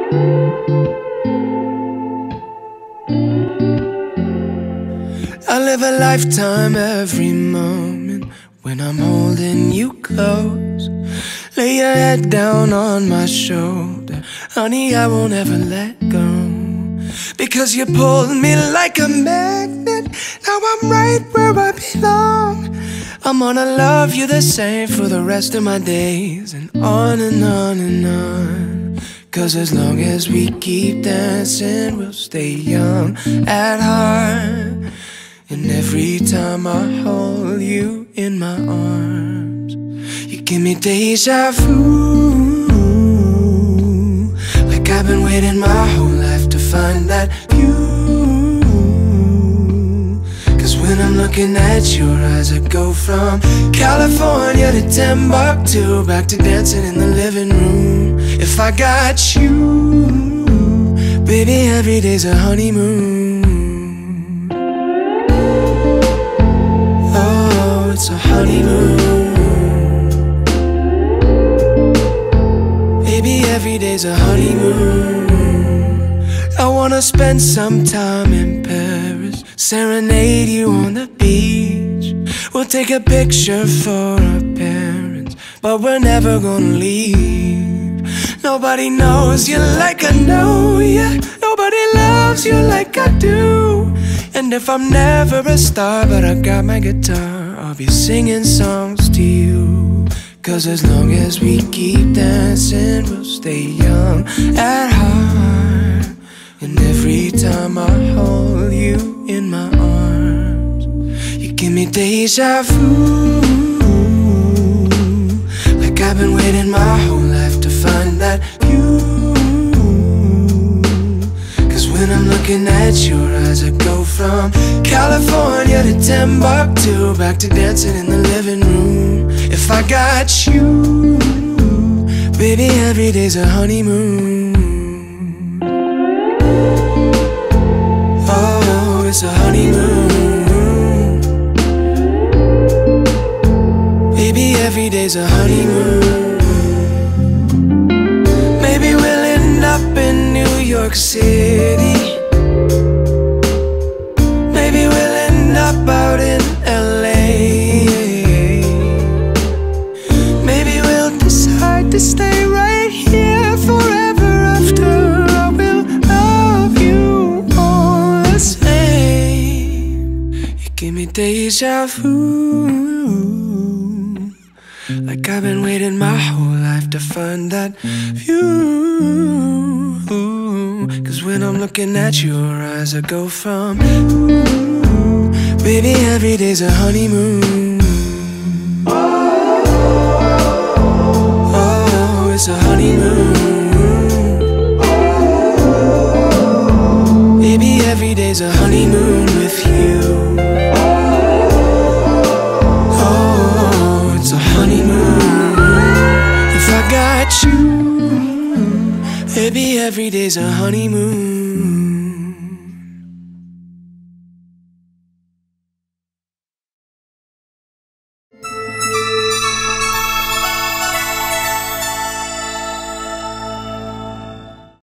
I live a lifetime every moment when I'm holding you close. Lay your head down on my shoulder, honey, I won't ever let go. Because you pulled me like a magnet, now I'm right where I belong. I'm gonna love you the same for the rest of my days, and on and on and on. Cause as long as we keep dancing, we'll stay young at heart. And every time I hold you in my arms, you give me deja vu. Like I've been waiting my whole life to find that view. Cause when I'm looking at your eyes, I go from California to Timbuktu, back to dancing in the living room. If I got you, baby, every day's a honeymoon. It's a honeymoon. Baby, every day's a honeymoon. I wanna spend some time in Paris, serenade you on the beach. We'll take a picture for our parents, but we're never gonna leave. Nobody knows you like I know you, nobody loves you like I do. And if I'm never a star, but I got my guitar, I'll be singing songs to you. Cause as long as we keep dancing, we'll stay young at heart. And every time I hold you in my arms, you give me deja vu. Like I've been waiting my whole life to find that view. Cause when I'm looking at your eyes, I go from California to Timbuktu, back to dancing in the living room. If I got you, baby, every day's a honeymoon. Oh, it's a honeymoon. Baby, every day's a honeymoon. Maybe we'll end up in New York City. Maybe we'll end up out in LA. Maybe we'll decide to stay right here forever after. I will love you all the same. You give me deja vu. Like I've been waiting my whole life to find that view. Cause when I'm looking at your eyes, I go from baby, every day's a honeymoon. Oh, it's a honeymoon. Baby, every day's a honeymoon with you. Oh, it's a honeymoon. If I got you, baby, every day's a honeymoon.